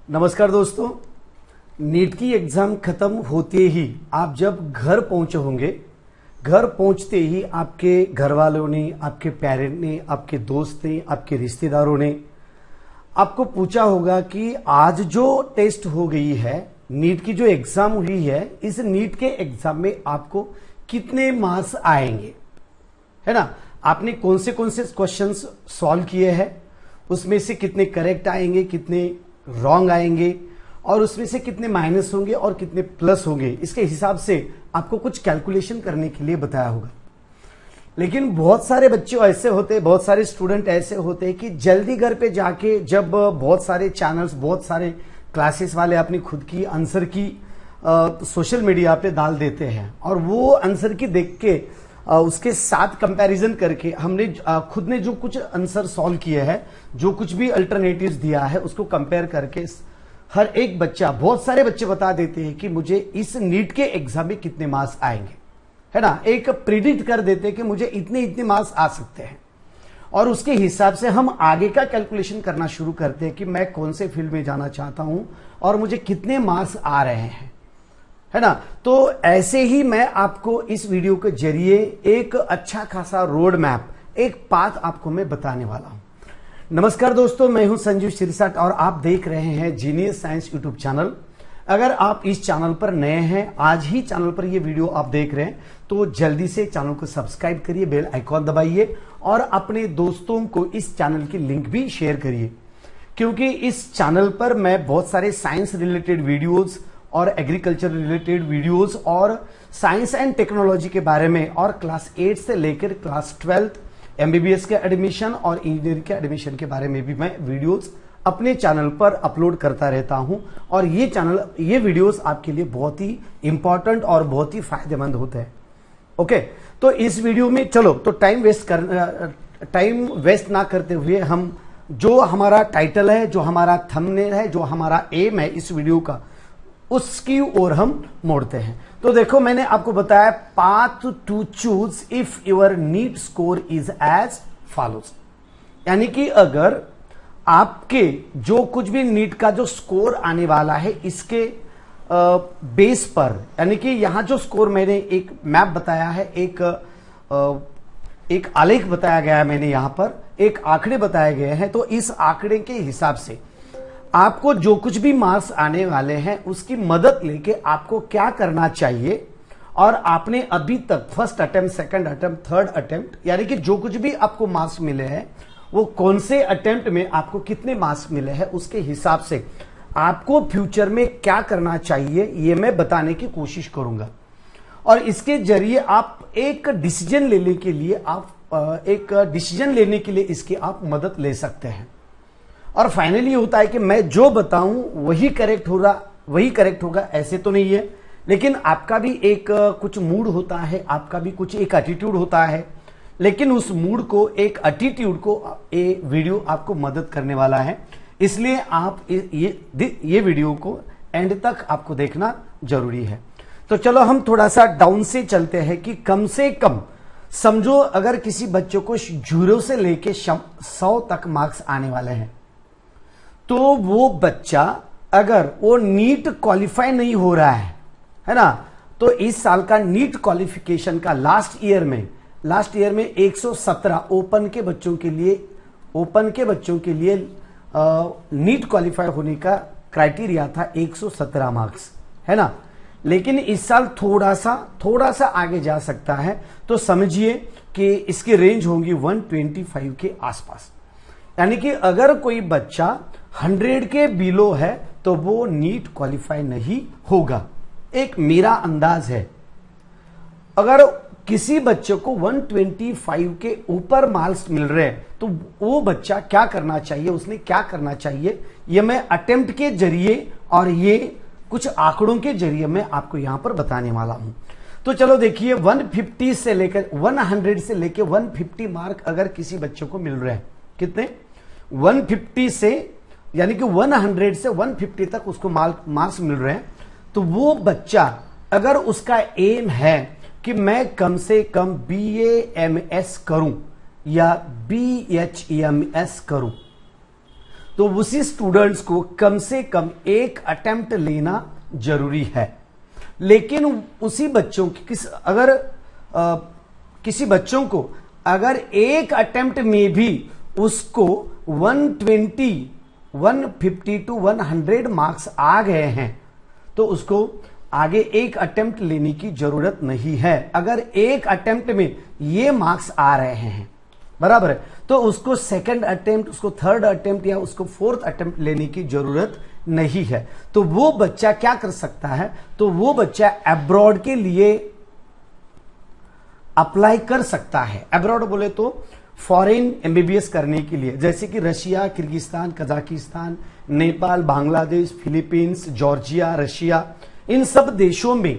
नमस्कार दोस्तों। नीट की एग्जाम खत्म होते ही आप जब घर पहुंचे होंगे, घर पहुंचते ही आपके घर वालों ने, आपके पेरेंट ने, आपके दोस्त ने, आपके रिश्तेदारों ने आपको पूछा होगा कि आज जो टेस्ट हो गई है, नीट की जो एग्जाम हुई है, इस नीट के एग्जाम में आपको कितने मार्क्स आएंगे, है ना। आपने कौन से क्वेश्चंस सॉल्व किए हैं, उसमें से कितने करेक्ट आएंगे, कितने रॉन्ग आएंगे और उसमें से कितने माइनस होंगे और कितने प्लस होंगे, इसके हिसाब से आपको कुछ कैलकुलेशन करने के लिए बताया होगा। लेकिन बहुत सारे बच्चे ऐसे होते, बहुत सारे स्टूडेंट ऐसे होते हैं कि जल्दी घर पे जाके जब बहुत सारे चैनल्स, बहुत सारे क्लासेस वाले अपनी खुद की आंसर की सोशल मीडिया पे डाल देते हैं और वो आंसर की देख के उसके साथ कंपैरिजन करके हमने खुद ने जो कुछ आंसर सॉल्व किए हैं, जो कुछ भी अल्टरनेटिव्स दिया है, उसको कंपेयर करके हर एक बच्चा, बहुत सारे बच्चे बता देते हैं कि मुझे इस नीट के एग्जाम में कितने मार्क्स आएंगे, है ना। एक प्रिडिक्ट कर देते हैं कि मुझे इतने इतने मार्क्स आ सकते हैं और उसके हिसाब से हम आगे का कैलकुलेशन करना शुरू करते हैं कि मैं कौन से फील्ड में जाना चाहता हूं और मुझे कितने मार्क्स आ रहे हैं, है ना। तो ऐसे ही मैं आपको इस वीडियो के जरिए एक अच्छा खासा रोड मैप, एक पाथ आपको मैं बताने वाला हूं। नमस्कार दोस्तों, मैं हूं संजीव सिरसाट और आप देख रहे हैं जीनियस साइंस यूट्यूब चैनल। अगर आप इस चैनल पर नए हैं, आज ही चैनल पर ये वीडियो आप देख रहे हैं, तो जल्दी से चैनल को सब्सक्राइब करिए, बेल आइकॉन दबाइए और अपने दोस्तों को इस चैनल की लिंक भी शेयर करिए, क्योंकि इस चैनल पर मैं बहुत सारे साइंस रिलेटेड वीडियोज और एग्रीकल्चर रिलेटेड वीडियोस और साइंस एंड टेक्नोलॉजी के बारे में और क्लास 8 से लेकर क्लास 12 एमबीबीएस के एडमिशन और इंजीनियरिंग के एडमिशन के बारे में भी मैं वीडियोस अपने चैनल पर अपलोड करता रहता हूं और ये वीडियोस आपके लिए बहुत ही इंपॉर्टेंट और बहुत ही फायदेमंद होते हैं। ओके, तो इस वीडियो में चलो तो टाइम वेस्ट ना करते हुए हम जो हमारा टाइटल है, जो हमारा थंबनेल है, जो हमारा एम है इस वीडियो का, उसकी ओर हम मोड़ते हैं। तो देखो, मैंने आपको बताया path to choose if your NEET score is as follows, यानी कि अगर आपके जो कुछ भी नीट का जो स्कोर आने वाला है, इसके बेस पर, यानी कि यहां जो स्कोर मैंने एक मैप बताया है, एक आलेख बताया गया है, मैंने यहां पर एक आंकड़े बताए गए हैं, तो इस आंकड़े के हिसाब से आपको जो कुछ भी मार्क्स आने वाले हैं उसकी मदद लेके आपको क्या करना चाहिए और आपने अभी तक first attempt, second attempt, third attempt, यानी कि जो कुछ भी आपको मार्क्स मिले हैं वो कौन से अटेम्प्ट में आपको कितने मार्क्स मिले हैं, उसके हिसाब से आपको फ्यूचर में क्या करना चाहिए ये मैं बताने की कोशिश करूंगा। और इसके जरिए आप एक डिसीजन लेने के लिए इसकी आप मदद ले सकते हैं। और फाइनली होता है कि मैं जो बताऊं वही करेक्ट होगा, ऐसे तो नहीं है, लेकिन आपका भी एक कुछ मूड होता है, आपका भी कुछ एक एटीट्यूड होता है, लेकिन उस मूड को, एक एटीट्यूड को ये वीडियो आपको मदद करने वाला है, इसलिए आप ये वीडियो को एंड तक आपको देखना जरूरी है। तो चलो हम थोड़ा सा डाउन से चलते हैं कि कम से कम समझो अगर किसी बच्चों को 0 से लेके 100 तक मार्क्स आने वाले हैं, तो वो बच्चा अगर वो नीट क्वालिफाई नहीं हो रहा है ना, तो इस साल का नीट क्वालिफिकेशन का लास्ट ईयर में 117 ओपन के बच्चों के लिए नीट क्वालिफाई होने का क्राइटेरिया था 117 मार्क्स, है ना। लेकिन इस साल थोड़ा सा आगे जा सकता है, तो समझिए कि इसकी रेंज होगी 125 के आसपास, यानी कि अगर कोई बच्चा 100 के बिलो है तो वो नीट क्वालिफाई नहीं होगा, एक मेरा अंदाज है। अगर किसी बच्चे को 125 के ऊपर मार्क्स मिल रहे हैं तो वो बच्चा क्या करना चाहिए, उसने क्या करना चाहिए, ये मैं अटेम्प्ट के जरिए और ये कुछ आंकड़ों के जरिए मैं आपको यहां पर बताने वाला हूं। तो चलो देखिए, 100 से लेकर 150 मार्क अगर किसी बच्चे को मिल रहे हैं, कितने 150 से, यानी कि 100 से 150 तक उसको मार्क्स मिल रहे हैं, तो वो बच्चा अगर उसका एम है कि मैं कम से कम BA MS करूं या BHEMS करूं, तो उसी स्टूडेंट्स को कम से कम एक अटेम्प्ट लेना जरूरी है। लेकिन उसी बच्चों की किसी बच्चों को अगर एक अटेम्प्ट में भी उसको 120, 150 टू 100 मार्क्स आ गए हैं तो उसको आगे एक अटेम्प्ट लेने की जरूरत नहीं है। अगर एक अटेम्प्ट में ये मार्क्स आ रहे हैं, बराबर है, तो उसको सेकंड अटेम्प्ट, उसको थर्ड अटेम्प्ट या उसको फोर्थ अटेम्प्ट लेने की जरूरत नहीं है। तो वो बच्चा क्या कर सकता है, तो वो बच्चा अब्रॉड के लिए अप्लाई कर सकता है। अब्रॉड बोले तो फॉरेन एमबीबीएस करने के लिए, जैसे कि Russia, Kyrgyzstan, Kazakhstan, Nepal, Bangladesh, Philippines, Georgia, Russia, इन सब देशों में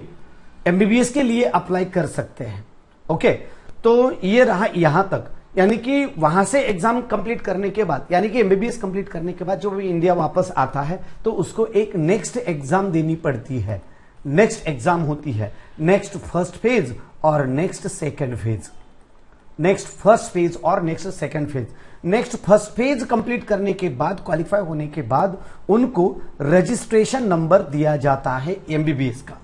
एमबीबीएस के लिए अप्लाई कर सकते हैं। ओके, तो ये रहा यहां तक, यानी कि वहां से एग्जाम कंप्लीट करने के बाद, यानी कि एमबीबीएस कंप्लीट करने के बाद जो भी इंडिया वापस आता है तो उसको एक नेक्स्ट एग्जाम देनी पड़ती है। नेक्स्ट एग्जाम होती है नेक्स्ट फर्स्ट फेज और NEXT second phase. NEXT first phase और NEXT second phase. NEXT first phase complete करने के बाद, क्वालिफाई होने के बाद उनको रजिस्ट्रेशन नंबर दिया जाता है एमबीबीएस का,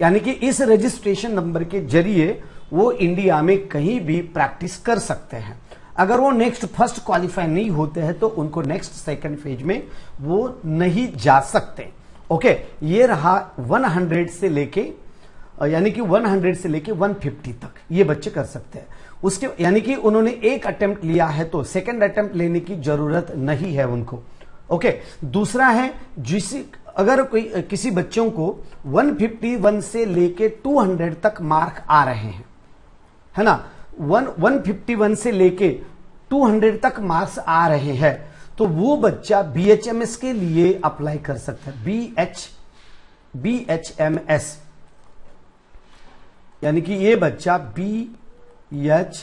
यानी कि इस रजिस्ट्रेशन नंबर के जरिए वो इंडिया में कहीं भी प्रैक्टिस कर सकते हैं। अगर वो नेक्स्ट फर्स्ट क्वालिफाई नहीं होते हैं तो उनको नेक्स्ट सेकंड फेज में वो नहीं जा सकते। ओके, ये रहा 100 से लेके, यानी कि 100 से लेके 150 तक ये बच्चे कर सकते हैं। उसके यानी कि उन्होंने एक अटेम्प्ट लिया है तो सेकंड अटेम्प्ट लेने की जरूरत नहीं है उनको। ओके, दूसरा है अगर किसी बच्चों को 151 से लेके 200 तक मार्क आ रहे हैं, है ना, 151 से लेके 200 तक मार्क्स आ रहे हैं, तो वो बच्चा बीएचएमएस के लिए अप्लाई कर सकता है। बीएचएमएस, यानी कि ये बच्चा बीएचएमएस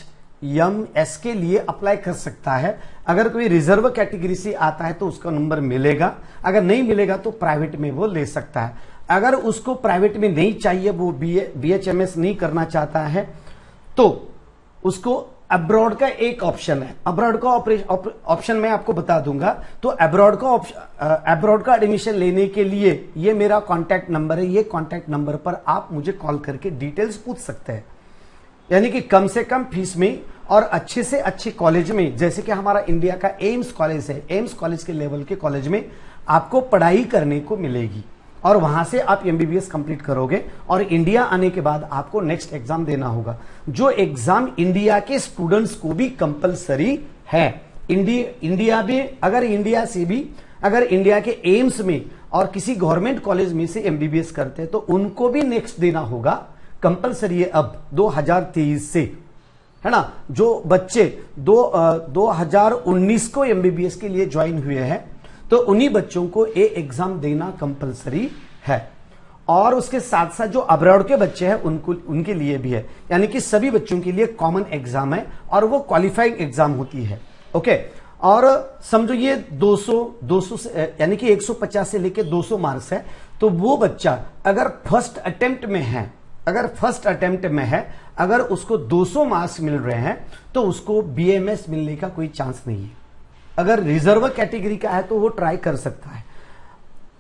के लिए अप्लाई कर सकता है। अगर कोई रिजर्व कैटेगरी से आता है तो उसका नंबर मिलेगा, अगर नहीं मिलेगा तो प्राइवेट में वो ले सकता है। अगर उसको प्राइवेट में नहीं चाहिए, वो बीएचएमएस नहीं करना चाहता है, तो उसको अब्रॉड का एक ऑप्शन है। अब्रॉड का ऑप्शन मैं आपको बता दूंगा। तो अब्रॉड का एडमिशन लेने के लिए ये मेरा कांटेक्ट नंबर है, ये कांटेक्ट नंबर पर आप मुझे कॉल करके डिटेल्स पूछ सकते हैं। यानी कि कम से कम फीस में और अच्छे से अच्छे कॉलेज में, जैसे कि हमारा इंडिया का एम्स कॉलेज है, एम्स कॉलेज के लेवल के कॉलेज में आपको पढ़ाई करने को मिलेगी और वहां से आप एमबीबीएस कंप्लीट करोगे और इंडिया आने के बाद आपको नेक्स्ट एग्जाम देना होगा, जो एग्जाम इंडिया के स्टूडेंट्स को भी कंपलसरी है। इंडिया में अगर इंडिया के एम्स में और किसी गवर्नमेंट कॉलेज में से एमबीबीएस करते हैं तो उनको भी नेक्स्ट देना होगा, कंपलसरी है अब 2023 से, है ना। जो बच्चे 2019 को एमबीबीएस के लिए ज्वाइन हुए हैं तो उन्हीं बच्चों को ये एग्जाम देना कंपलसरी है। और उसके साथ साथ जो अब्रॉड के बच्चे हैं उनके लिए भी है, यानी कि सभी बच्चों के लिए कॉमन एग्जाम है और वो क्वालिफाइंग एग्जाम होती है। ओके, और समझो ये 200 से, यानी कि 150 से लेके 200 मार्क्स है, तो वो बच्चा अगर फर्स्ट अटेम्प्ट में है, अगर उसको 200 मार्क्स मिल रहे हैं तो उसको बीएमएस मिलने का कोई चांस नहीं है। अगर रिजर्व कैटेगरी का है तो वो ट्राई कर सकता है।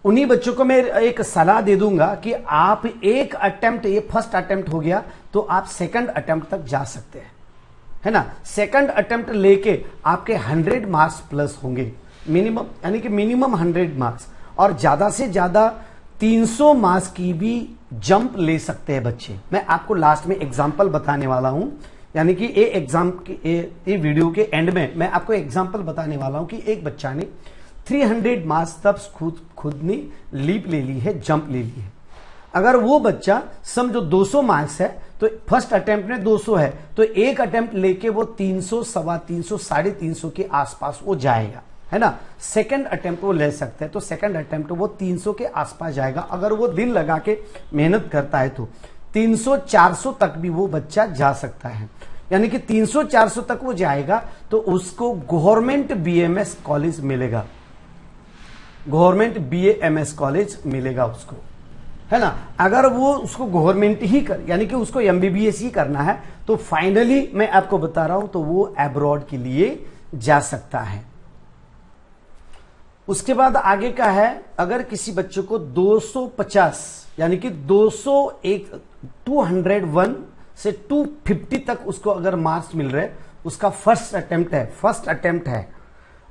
उन्हीं बच्चों को मैं एक सलाह दे दूंगा कि आप एक अटेम्प्ट, ये फर्स्ट अटेम्प्ट हो गया तो आप सेकंड अटेम्प्ट तक जा सकते हैं, है ना। सेकंड अटेम्प्ट लेके आपके 100 मार्क्स प्लस होंगे मिनिमम, यानी कि मिनिमम 100 मार्क्स, और ज्यादा से ज्यादा 300 मार्क्स की भी जंप ले सकते हैं बच्चे। मैं आपको लास्ट में एग्जाम्पल बताने वाला हूं, यानी कि ये वीडियो के एंड में मैं आपको एग्जाम्पल बताने वाला हूं कि एक बच्चा ने 300 मार्क्स तक खुद ने लीप ले ली है, जंप ले ली है। अगर वो बच्चा समझो 200 मार्क्स है तो फर्स्ट अटेम्प्ट में 200 है तो एक अटेम्प्ट लेके वो 300, 350, 350 के आसपास वो जाएगा, है ना। सेकंड अटेम्प्ट वो ले सकते हैं तो सेकंड अटेम्प्ट वो 300 के आसपास जाएगा। अगर वो दिल लगा के मेहनत करता है तो 300, 400 तक भी वो बच्चा जा सकता है। यानी कि 300, 400 तक वो जाएगा तो उसको गवर्नमेंट बीएमएस कॉलेज मिलेगा, गवर्नमेंट बीएमएस कॉलेज मिलेगा उसको, है ना। अगर वो उसको गवर्नमेंट ही यानी कि उसको एमबीबीएस ही करना है तो फाइनली मैं आपको बता रहा हूं तो वो अब्रॉड के लिए जा सकता है। उसके बाद आगे का है, अगर किसी बच्चे को 250 यानी कि 201 से 250 तक उसको अगर मार्क्स मिल रहे, उसका फर्स्ट अटेम्प्ट है,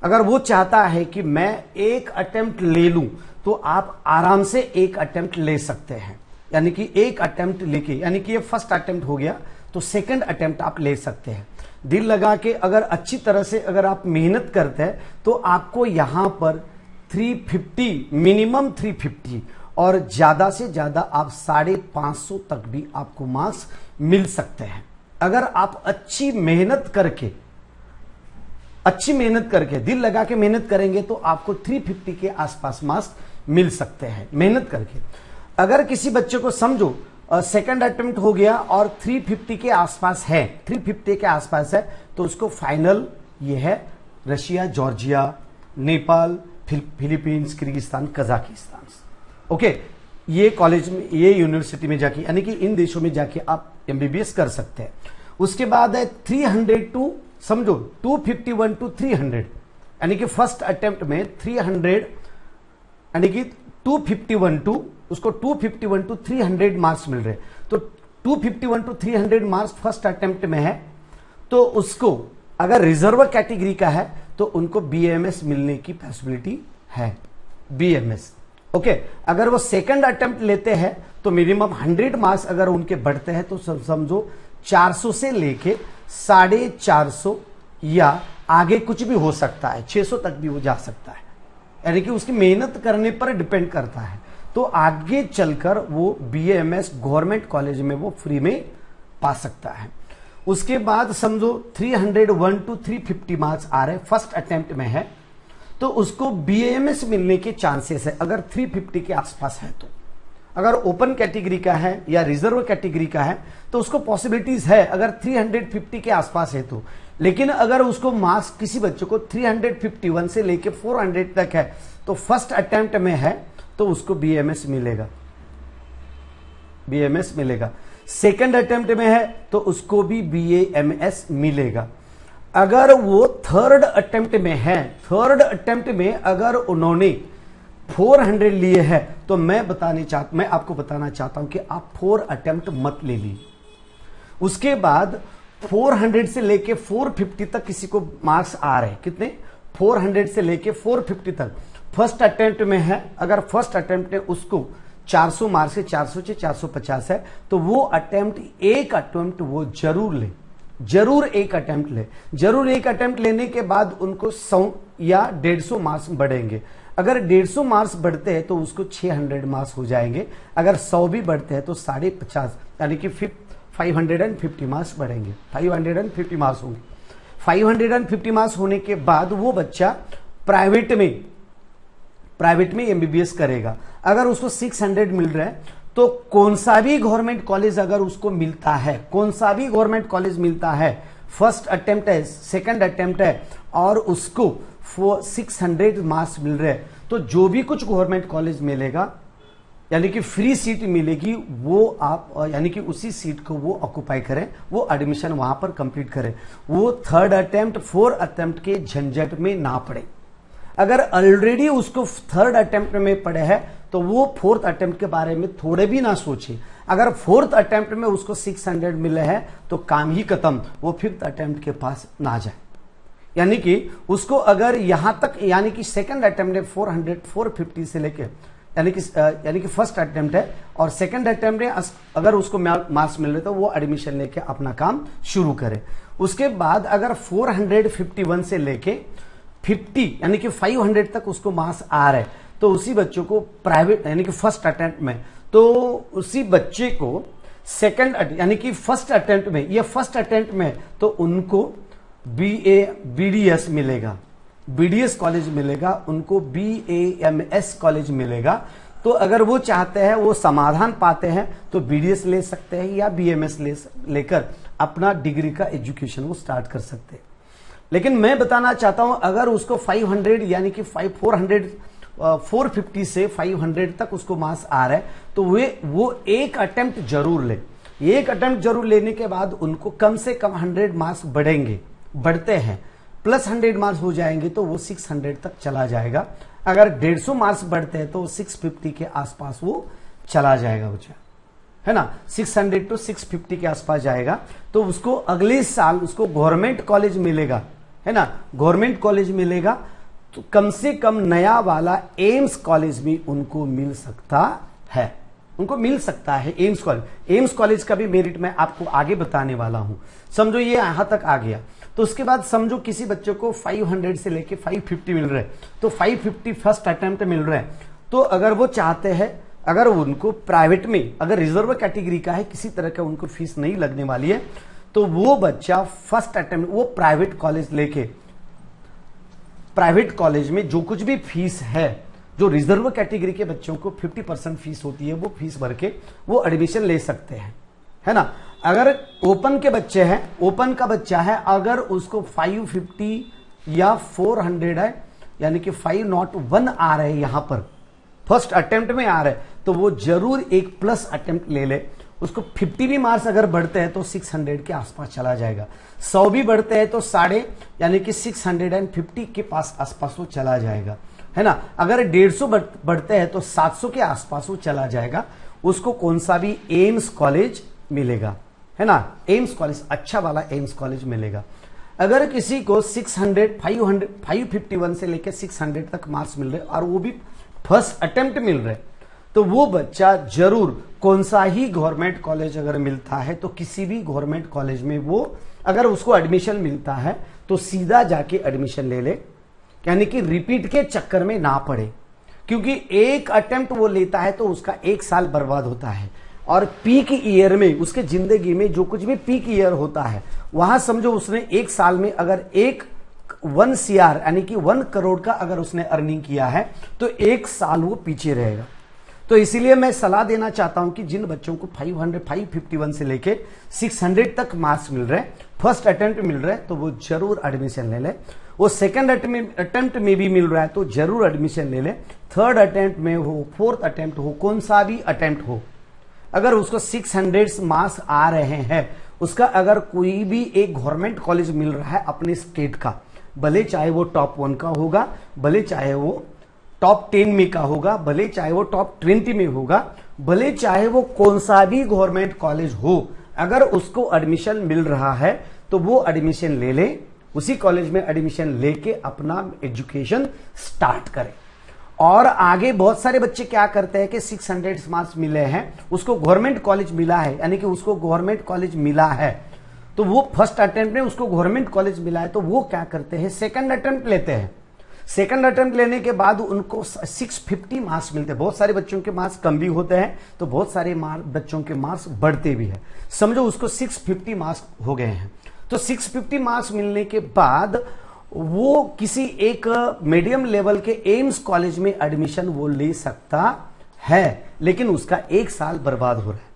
अगर वो चाहता है कि मैं एक अटेम्प्ट ले लूं, तो आप आराम से एक अटेम्प्ट ले सकते हैं। यानी कि एक अटेम्प्ट लेके, यानी कि ये फर्स्ट अटेम्प्ट हो गया, तो सेकंड अटेम्प्ट आप ले सकते हैं। दिल लगा के अगर अच्छी तरह से अगर आप मेहनत करते हैं, तो आपको यहां पर 350, मिनिमम 350 और ज्यादा से ज्यादा आप 550 तक भी आपको मार्क्स मिल सकते हैं। अगर आप अच्छी मेहनत करके दिल लगा के मेहनत करेंगे, तो आपको 350 के आसपास मार्क्स मिल सकते हैं मेहनत करके। अगर किसी बच्चे को समझो सेकंड अटेम्प्ट हो गया और 350 के आसपास है, तो उसको फाइनल ये है Russia, Georgia, Nepal, Philippines, Kyrgyzstan, Kazakhstan. Okay, ये कॉलेज में, ये यूनिवर्सिटी में जाके, यानी कि इन देशों में जाके आप एमबीबीएस कर सकते हैं। उसके बाद है 300 टू, समझो 251 टू 300, यानी कि फर्स्ट अटेम्प्ट में 300, यानी कि 251 टू, उसको 251 टू 300 मार्क्स मिल रहे, तो 251 टू 300 मार्क्स फर्स्ट अटेम्प्ट में है, तो उसको अगर रिजर्व कैटेगरी का है तो उनको बीएमएस मिलने की पॉसिबिलिटी है, बीएमएस। ओके, अगर वो सेकंड अटेम्प्ट लेते हैं तो मिनिमम 100 मार्क्स अगर उनके बढ़ते हैं, तो समझो 400 से लेके 450 या आगे कुछ भी हो सकता है, 600 तक भी वो जा सकता है, यानी कि उसकी मेहनत करने पर डिपेंड करता है। तो आगे चलकर वो बीएमएस गवर्नमेंट कॉलेज में वो फ्री में पा सकता है। उसके बाद समझो 301 टू 350 मार्क्स आ रहे, फर्स्ट अटेम्प्ट में है, तो उसको बीएमएस मिलने के चांसेस है अगर 350 के आसपास है तो। अगर ओपन कैटेगरी का है या रिजर्व कैटेगरी का है तो उसको पॉसिबिलिटीज है अगर 350 के आसपास है तो। लेकिन अगर उसको मार्क्स किसी बच्चे को 351 से लेके 400 तक है, तो फर्स्ट अटेम्प्ट में है, तो उसको बीएमएस मिलेगा। सेकंड अटेम्प्ट में है तो उसको भी बीएमएस मिलेगा। अगर वो थर्ड अटेम्प्ट में है, थर्ड अटेम्प्ट में अगर उन्होंने 400 लिए हैं, तो मैं आपको बताना चाहता हूं कि आप 4 अटेम्प्ट मत ले लीजिए। उसके बाद 400 से लेके 450 तक किसी को मार्क्स आ रहे हैं, कितने? 400 से लेके 450 तक फर्स्ट अटेम्प्ट में है। अगर फर्स्ट अटेम्प्ट में उसको 400 मार्क्स से 400 से 450 है, तो वो एक अटेम्प्ट वो जरूर एक अटेम्प्ट लेने के बाद उनको 100 या 150 मार्क्स बढ़ेंगे। अगर 150 मार्क्स बढ़ते हैं तो उसको 600 मार्क्स हो जाएंगे। अगर 100 भी बढ़ते हैं तो 50, यानी कि 550 मार्क्स बढ़ेंगे, 550 मार्क्स होंगे। 550 मार्क्स होने के बाद वो बच्चा प्राइवेट में एमबीबीएस करेगा। अगर उसको 600 मिल रहा है, तो कौन सा भी गवर्नमेंट कॉलेज अगर उसको मिलता है, फर्स्ट अटेम्प्ट है, सेकंड अटेम्प्ट है, और उसको 600 मार्क्स मिल रहे हैं, तो जो भी कुछ गवर्नमेंट कॉलेज मिलेगा, यानी कि फ्री सीट मिलेगी, वो आप यानी कि उसी सीट को वो ऑक्युपाई करें, वो एडमिशन वहां पर कंप्लीट करें। वो थर्ड अटेम्प्ट, 4 अटेम्प्ट के झंझट में ना पड़े। अगर ऑलरेडी उसको थर्ड अटेम्प्ट में पड़े हैं, तो वो फोर्थ अटेम्प्ट के बारे में थोड़े भी ना सोचे। अगर फोर्थ अटेम्प्ट में उसको 600 मिले हैं, तो काम ही खत्म, वो फिफ्थ अटेम्प्ट के पास ना जाए। यानी कि उसको अगर यहां तक, यानी कि सेकंड अटेम्प्ट में 450 से लेके, यानी कि फर्स्ट अटेम्प्ट है और सेकंड अटेम्प्ट में अगर उसको मार्क्स मिल रहे, तो वो एडमिशन लेके अपना काम शुरू करे। उसके बाद अगर 451 से लेके 50, यानी कि 500 तक उसको मार्क्स आ रहे, तो उसी बच्चों को प्राइवेट, यानी कि फर्स्ट अटेम्प्ट में, तो उसी बच्चे को सेकंड, यानी कि फर्स्ट अटेम्प्ट में, ये फर्स्ट अटेम्प्ट में, तो उनको बीडीएस मिलेगा, बीडीएस कॉलेज मिलेगा, उनको बीएमएस कॉलेज मिलेगा। तो अगर वो चाहते हैं, वो समाधान पाते हैं, तो बीडीएस ले सकते हैं या बीएमएस लेकर अपना डिग्री का एजुकेशन वो स्टार्ट कर सकते हैं। लेकिन मैं बताना चाहता हूं, अगर उसको 500 यानी कि 450 से 500 तक उसको मार्क्स आ रहा है, तो वो एक अटेम्प्ट जरूर ले। एक अटेम्प्ट जरूर लेने के बाद उनको कम से कम 100 मार्क्स बढ़ते हैं, प्लस 100 मार्क्स हो जाएंगे, तो वो 600 तक चला जाएगा। अगर 150 मार्क्स बढ़ते हैं तो 650 के आसपास वो चला जाएगा बच्चा, है ना। 600 to 650 के आसपास जाएगा तो उसको अगले साल उसको गवर्नमेंट कॉलेज मिलेगा, है ना, गवर्नमेंट कॉलेज मिलेगा। तो कम से कम नया वाला एम्स कॉलेज भी उनको मिल सकता है, उनको मिल सकता है एम्स कॉलेज। एम्स कॉलेज का भी मेरिट मैं आपको आगे बताने वाला हूं। समझो ये यहां तक आ गया, तो उसके बाद समझो किसी बच्चे को 500 से लेके 550 मिल रहे हैं, तो 550 फर्स्ट अटेम्प्ट मिल रहे हैं। तो अगर वो चाहते हैं, अगर उनको प्राइवेट में, अगर रिजर्व कैटेगरी का है, किसी तरह का उनको फीस नहीं लगने वाली है, तो वो बच्चा फर्स्ट अटेम्प्ट वो प्राइवेट कॉलेज लेके, प्राइवेट कॉलेज में जो कुछ भी फीस है, जो रिजर्व कैटेगरी के बच्चों को 50% फीस होती है, वो फीस भर के वो एडमिशन ले सकते हैं, है ना। अगर ओपन के बच्चे हैं, ओपन का बच्चा है, अगर उसको 550 या 400 है, यानी कि 501 आ रहे हैं, यहां पर फर्स्ट अटेम्प्ट में आ रहे हैं, तो वो जरूर एक प्लस अटेम्प्ट ले ले। उसको 50 भी मार्क्स अगर बढ़ते हैं तो 600 के आसपास चला जाएगा। 100 भी बढ़ते हैं तो साढ़े, यानी कि 650 के पास आसपास वो चला जाएगा, है ना। अगर 150 बढ़ते हैं तो 700 के आसपास वो चला जाएगा। उसको कौन सा भी एम्स कॉलेज मिलेगा, है ना, एम्स कॉलेज, अच्छा वाला एम्स कॉलेज मिलेगा। अगर किसी को 551 से लेकर 600 तक मार्क्स मिल रहे और वो भी फर्स्ट अटेम्प्ट मिल रहे, तो वो बच्चा जरूर कौन सा ही गवर्नमेंट कॉलेज अगर मिलता है तो किसी भी गवर्नमेंट कॉलेज में वो अगर उसको एडमिशन मिलता है तो सीधा जाके एडमिशन ले ले, यानी कि रिपीट के चक्कर में ना पड़े। क्योंकि एक अटेम्प्ट वो लेता है तो उसका एक साल बर्बाद होता है, और पीक ईयर में, उसके जिंदगी में जो कुछ भी पीक ईयर होता है, वहां समझो उसने एक साल में अगर 1 CR यानी कि 1 करोड़ का अगर उसने अर्निंग किया है तो एक साल वो पीछे रहेगा। तो इसीलिए मैं सलाह देना चाहता हूं कि जिन बच्चों को 551 से लेके 600 तक मार्क्स मिल रहे हैं, फर्स्ट अटेम्प्ट मिल रहे हैं, तो वो जरूर एडमिशन ले ले। वो सेकंड अटेम्प्ट में भी मिल रहा है तो जरूर एडमिशन ले ले। थर्ड अटेम्प्ट में हो, फोर्थ अटेम्प्ट हो, कौन सा भी अटेम्प्ट हो, अगर उसको 600 मार्क्स आ रहे हैं, उसका अगर कोई भी एक गवर्नमेंट कॉलेज मिल रहा है अपने स्टेट का, भले चाहे वो टॉप 1 का होगा, भले चाहे वो टॉप 10 में का होगा, भले चाहे वो टॉप 20 में होगा, भले चाहे वो कौन सा भी गवर्नमेंट कॉलेज हो, अगर उसको एडमिशन मिल रहा है तो वो एडमिशन ले ले, उसी कॉलेज में एडमिशन लेके अपना एजुकेशन स्टार्ट करे। और आगे बहुत सारे बच्चे क्या करते हैं कि 600 मार्क्स मिले हैं, उसको गवर्नमेंट कॉलेज मिला है, यानी कि उसको गवर्नमेंट कॉलेज मिला है, तो वो फर्स्ट अटेम्प्ट में उसको गवर्नमेंट कॉलेज मिला है, तो वो क्या करते हैं, सेकंड अटेम्प्ट लेते हैं। सेकंड अटेम्प्ट लेने के बाद उनको 650 मार्क्स मिलते हैं। बहुत सारे बच्चों के मार्क्स कम भी होते हैं तो बहुत सारे बच्चों के मार्क्स बढ़ते भी हैं। समझो उसको 650 मार्क्स हो गए हैं, तो 650 मार्क्स मिलने के बाद वो किसी एक मीडियम लेवल के एम्स कॉलेज में एडमिशन वो ले सकता है, लेकिन उसका एक साल बर्बाद हो रहा है।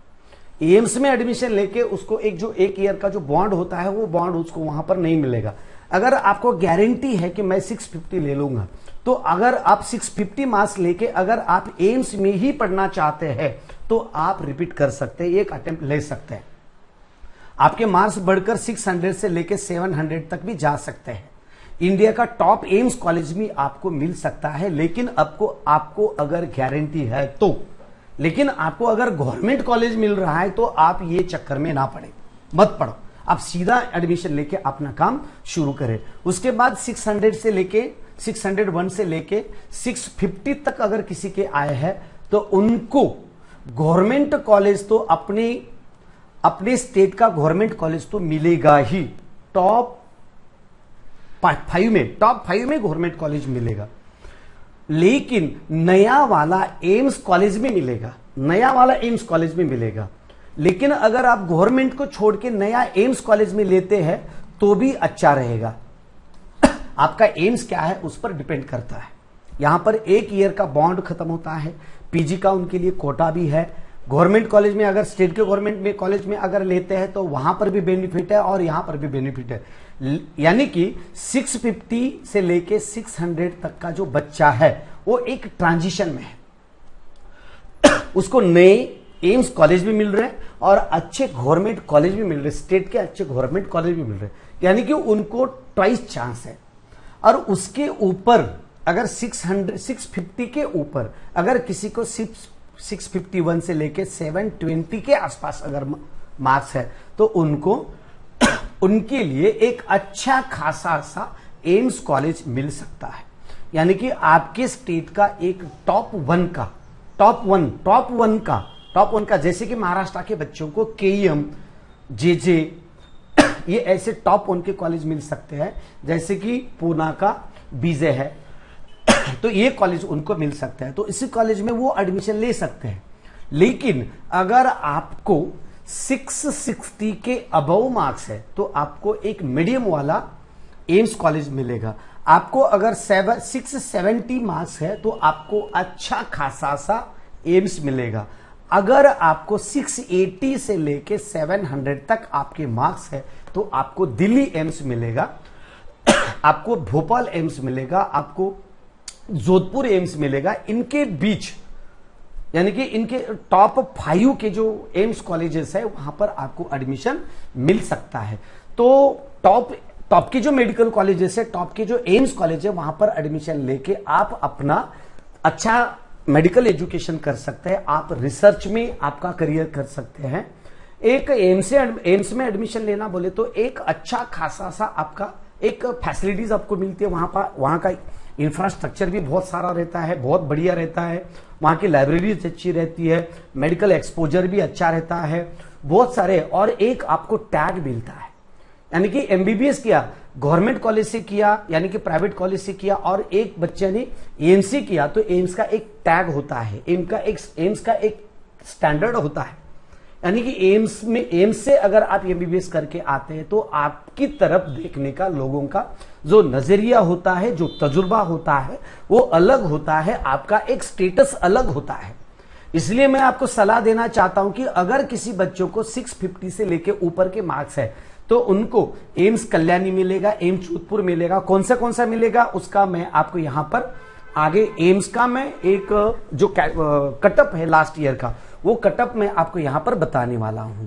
एम्स में एडमिशन लेके उसको एक ईयर का जो बॉन्ड होता है, वो बॉन्ड उसको वहां पर नहीं मिलेगा। अगर आपको गारंटी है कि मैं 650 ले लूंगा, तो अगर आप 650 मार्क्स लेके अगर आप एम्स में ही पढ़ना चाहते हैं तो आप रिपीट कर सकते हैं, एक अटेम्प्ट ले सकते हैं। आपके मार्क्स बढ़कर 600 से लेके 700 तक भी जा सकते हैं। इंडिया का टॉप एम्स कॉलेज भी आपको मिल सकता है, लेकिन आपको अगर गारंटी है तो। लेकिन आपको अगर गवर्नमेंट कॉलेज मिल रहा है तो आप ये चक्कर में ना पड़े, मत पढ़ो, आप सीधा एडमिशन लेके अपना काम शुरू करें। उसके बाद 600 से लेके 601 से लेके 650 तक अगर किसी के आए हैं तो उनको गवर्नमेंट कॉलेज तो अपने स्टेट का गवर्नमेंट कॉलेज तो मिलेगा ही। टॉप 5 में गवर्नमेंट कॉलेज मिलेगा, लेकिन नया वाला एम्स कॉलेज में मिलेगा, नया वाला एम्स कॉलेज में मिलेगा। लेकिन अगर आप गवर्नमेंट को छोड़ के नया एम्स कॉलेज में लेते हैं तो भी अच्छा रहेगा। आपका एम्स क्या है उस पर डिपेंड करता है। यहां पर एक ईयर का बॉन्ड खत्म होता है, पीजी का उनके लिए कोटा भी है। गवर्नमेंट कॉलेज में अगर स्टेट के गवर्नमेंट में कॉलेज में अगर लेते हैं तो वहां पर भी बेनिफिट है और यहां पर भी बेनिफिट है। यानी कि 650 से लेके 600 तक का जो बच्चा है वो एक ट्रांजिशन में है। उसको नए एम्स कॉलेज भी मिल रहे हैं और अच्छे गवर्नमेंट कॉलेज भी मिल रहे हैं, स्टेट के अच्छे गवर्नमेंट कॉलेज भी मिल रहे हैं, यानी कि उनको ट्वाइस चांस है। और उसके ऊपर अगर 650 के ऊपर अगर किसी को 651 से लेके 720 के आसपास अगर मार्क्स है तो उनको उनके लिए एक अच्छा खासा सा एम्स कॉलेज मिल सकता है। यानी कि आपके स्टेट का एक टॉप वन का जैसे कि महाराष्ट्र के बच्चों को केईएम, जेजे, ये ऐसे टॉप वन के कॉलेज मिल सकते हैं, जैसे कि पूना का बीजे है तो ये कॉलेज उनको मिल सकता है, तो इसी कॉलेज में वो एडमिशन ले सकते हैं। लेकिन अगर आपको 660 के अबव मार्क्स है तो आपको एक मीडियम वाला एम्स कॉलेज मिलेगा। आपको अगर 670 मार्क्स है तो आपको अच्छा खासा सा एम्स मिलेगा। अगर आपको 680 से लेके 700 तक आपके मार्क्स है तो आपको दिल्ली एम्स मिलेगा, आपको भोपाल एम्स मिलेगा, आपको जोधपुर एम्स मिलेगा। इनके बीच यानी कि इनके टॉप 5 के जो एम्स कॉलेजेस है वहां पर आपको एडमिशन मिल सकता है। तो टॉप के जो मेडिकल कॉलेजेस है, टॉप के जो एम्स कॉलेज है, वहां पर एडमिशन लेके आप अपना अच्छा मेडिकल एजुकेशन कर सकते हैं, आप रिसर्च में आपका करियर कर सकते हैं। एक एम्स में एडमिशन लेना बोले तो एक अच्छा खासा सा आपका एक फैसिलिटीज आपको मिलती है। वहां का इंफ्रास्ट्रक्चर भी बहुत सारा रहता है, बहुत बढ़िया रहता है, वहां की लाइब्रेरीज अच्छी रहती है, मेडिकल एक्सपोजर भी अच्छा रहता है, बहुत सारे। और एक आपको टैग मिलता है, यानी कि एमबीबीएस किया गवर्नमेंट कॉलेज से किया यानी कि प्राइवेट कॉलेज से किया और एक बच्चे ने एम्स किया तो एम्स का एक टैग होता है, एम्स का एक स्टैंडर्ड होता है। यानी कि एम्स से अगर आप एमबीबीएस करके आते हैं तो आपकी तरफ देखने का लोगों का जो नजरिया होता है, जो तजुर्बा होता है, वो अलग होता है, आपका एक स्टेटस अलग होता है। इसलिए मैं आपको सलाह देना चाहता हूं कि अगर किसी बच्चों को 650 से लेके ऊपर के मार्क्स है तो उनको एम्स कल्याणी मिलेगा, एम्स जोधपुर मिलेगा। कौन सा मिलेगा उसका मैं आपको यहां पर आगे एम्स का मैं एक जो कटअप है लास्ट ईयर का, वो कटअप मैं आपको यहां पर बताने वाला हूं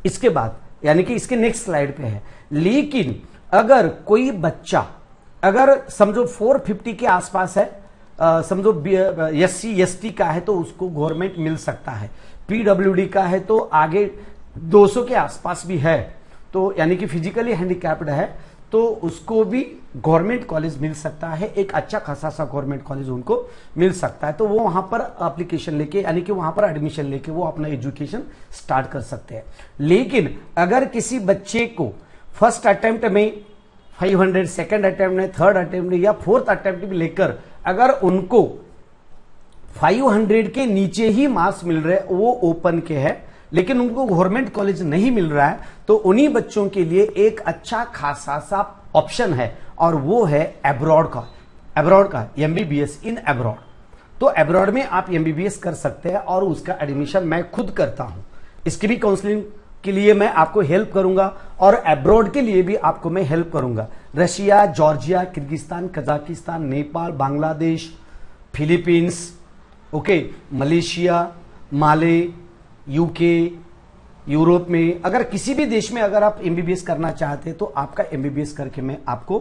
इसके बाद, यानी कि इसके नेक्स्ट स्लाइड पे है। लेकिन अगर कोई बच्चा अगर समझो 450 के आसपास है, समझो SC ST का है तो उसको गवर्नमेंट मिल सकता है, PWD का है तो आगे 200 के आसपास भी है तो यानी कि फिजिकली हैंडीकैप्ड है तो उसको भी गवर्नमेंट कॉलेज मिल सकता है, एक अच्छा खासा सा गवर्नमेंट कॉलेज उनको मिल सकता है। तो वो वहां पर एप्लीकेशन लेके यानी कि वहां पर एडमिशन लेके वो अपना एजुकेशन स्टार्ट कर सकते हैं। लेकिन अगर किसी बच्चे को फर्स्ट अटेम्प्ट में 500, सेकेंड अटेम्प्ट में, थर्ड अटेम्प्ट में या फोर्थ अटेम्प्ट में लेकर अगर उनको 500 के नीचे ही मार्क्स मिल रहे, वो ओपन के है लेकिन उनको गवर्नमेंट कॉलेज नहीं मिल रहा है, तो उन्हीं बच्चों के लिए एक अच्छा खासा सा ऑप्शन है और वो है अब्रॉड का एमबीबीएस इन अब्रॉड। तो अब्रॉड में आप एमबीबीएस कर सकते हैं और उसका एडमिशन मैं खुद करता हूं। इसकी भी काउंसलिंग के लिए मैं आपको हेल्प करूंगा और अब्रॉड के लिए भी आपको मैं हेल्प करूंगा। Russia, Georgia, Kyrgyzstan, Kazakhstan, Nepal, Bangladesh, Philippines, okay, Malaysia, Male, UK, Europe में अगर किसी भी देश में अगर आप एमबीबीएस करना चाहते हैं तो आपका एमबीबीएस करके मैं आपको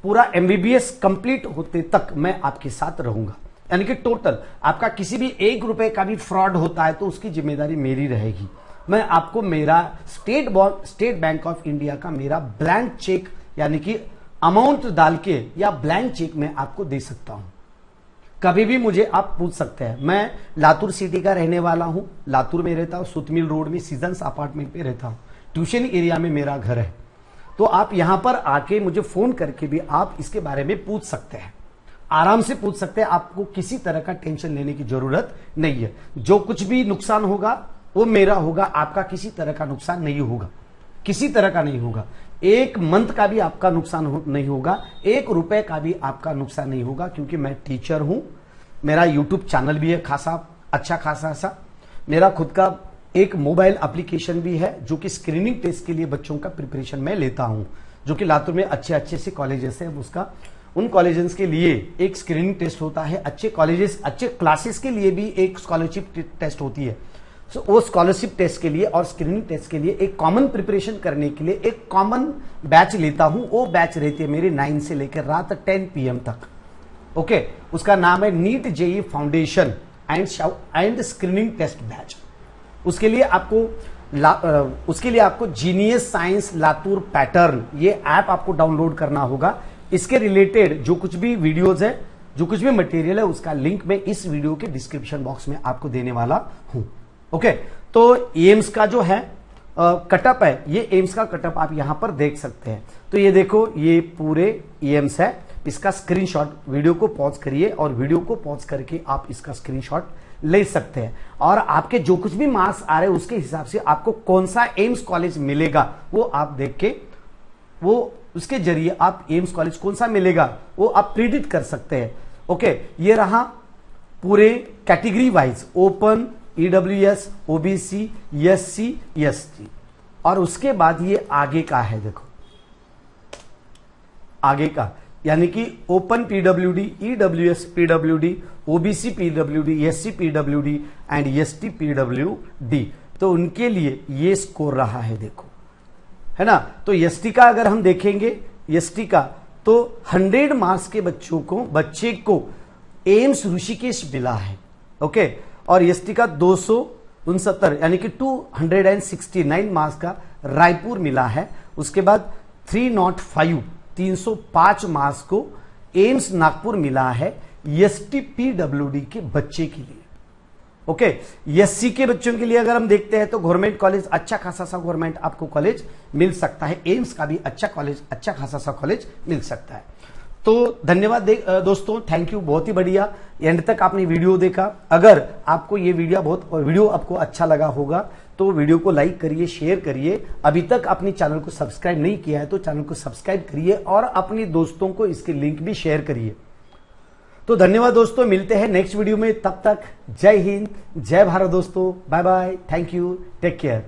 पूरा एमबीबीएस कंप्लीट होते तक मैं आपके साथ रहूंगा। यानी कि टोटल आपका किसी भी 1 रुपए का भी फ्रॉड होता है तो उसकी जिम्मेदारी मेरी रहेगी। मैं आपको मेरा स्टेट बैंक ऑफ इंडिया का मेरा ब्लैंक चेक यानी कि अमाउंट डाल के या ब्लैंक चेक मैं आपको दे सकता हूं। कभी भी मुझे आप पूछ सकते हैं। मैं लातूर सिटी का रहने वाला हूं, लातूर में रहता हूं, सुतमिल रोड में सीजन्स अपार्टमेंट पे रहता हूं, ट्यूशन एरिया में मेरा घर है। तो आप यहां पर आके मुझे फोन करके भी आप इसके बारे में पूछ सकते हैं, आराम से पूछ सकते हैं। आपको किसी तरह का टेंशन लेने की जरूरत नहीं है। जो कुछ भी नुकसान होगा वो मेरा होगा, आपका किसी तरह का नुकसान नहीं होगा, किसी तरह का नहीं होगा। 1 मंथ का भी आपका नुकसान नहीं होगा, 1 रुपए का भी आपका नुकसान नहीं होगा, क्योंकि मैं टीचर हूं। मेरा यूट्यूब चैनल भी है अच्छा खासा सा। मेरा खुद का एक मोबाइल एप्लीकेशन भी है जो कि स्क्रीनिंग टेस्ट के लिए बच्चों का प्रिपरेशन मैं लेता हूं, जो कि लातूर में अच्छे से कॉलेजेस है, उसका उन कॉलेजेस के लिए एक स्क्रीनिंग टेस्ट होता है। अच्छे कॉलेजेस, अच्छे क्लासेस के लिए भी एक स्कॉलरशिप टेस्ट होती है। सो वो स्कॉलरशिप टेस्ट के लिए और स्क्रीनिंग टेस्ट के लिए एक कॉमन प्रिपरेशन करने के लिए एक कॉमन बैच लेता हूं। वो बैच रहती है मेरी 9 से लेकर रात 10 PM तक। ओके, उसका नाम है NEET JEE foundation and screening test batch. उसके लिए आपको जीनियस साइंस लातूर पैटर्न ये ऐप आपको डाउनलोड करना होगा। इसके रिलेटेड जो कुछ भी वीडियोज है, जो कुछ भी मटेरियल है, उसका लिंक मैं इस वीडियो के डिस्क्रिप्शन बॉक्स में आपको देने वाला हूं। ओके, तो एम्स का जो है कटअप है, ये एम्स का कटअप आप यहां पर देख सकते हैं। तो ये देखो, ये पूरे एम्स है, इसका स्क्रीनशॉट, वीडियो को पॉज करिए और वीडियो को पॉज करके आप इसका स्क्रीनशॉट ले सकते हैं। और आपके जो कुछ भी मार्क्स आ रहे हैं उसके हिसाब से आपको कौन सा एम्स कॉलेज मिलेगा वो आप देख के, वो उसके जरिए आप एम्स कॉलेज कौन सा मिलेगा वो आप प्रिडिक्ट कर सकते हैं। ओके, ये रहा पूरे category wise, open, EWS, OBC, SC, ST. और उसके बाद ये आगे का है, देखो आगे का, यानी कि open PWD, EWS PWD, OBC PWD, SC PWD and ST PWD. तो उनके लिए ये स्कोर रहा है, देखो, है ना। तो एसटी का अगर हम देखेंगे, एसटी का तो 100 मार्क्स के बच्चे को एम्स ऋषिकेश मिला है। ओके, और एसटी का 269 यानी कि 269 मार्क्स का रायपुर मिला है। उसके बाद 305 मार्क्स को एम्स नागपुर मिला है एसटी पीडब्ल्यूडी के बच्चे के लिए। ओके, एससी के बच्चों के लिए अगर हम देखते हैं तो गवर्नमेंट कॉलेज अच्छा खासा सा गवर्नमेंट आपको कॉलेज मिल सकता है, एम्स का भी अच्छा खासा सा कॉलेज मिल सकता है। तो धन्यवाद दोस्तों, थैंक यू, बहुत ही बढ़िया, एंड तक आपने वीडियो देखा। अगर आपको ये वीडियो आपको अच्छा लगा होगा तो वीडियो को लाइक करिए, शेयर करिए। अभी तक अपने चैनल को सब्सक्राइब नहीं किया है तो चैनल को सब्सक्राइब करिए और अपने दोस्तों को इसके लिंक भी शेयर करिए। तो धन्यवाद दोस्तों, मिलते हैं नेक्स्ट वीडियो में, तब तक जय हिंद, जय भारत दोस्तों, bye bye, thank you, take care.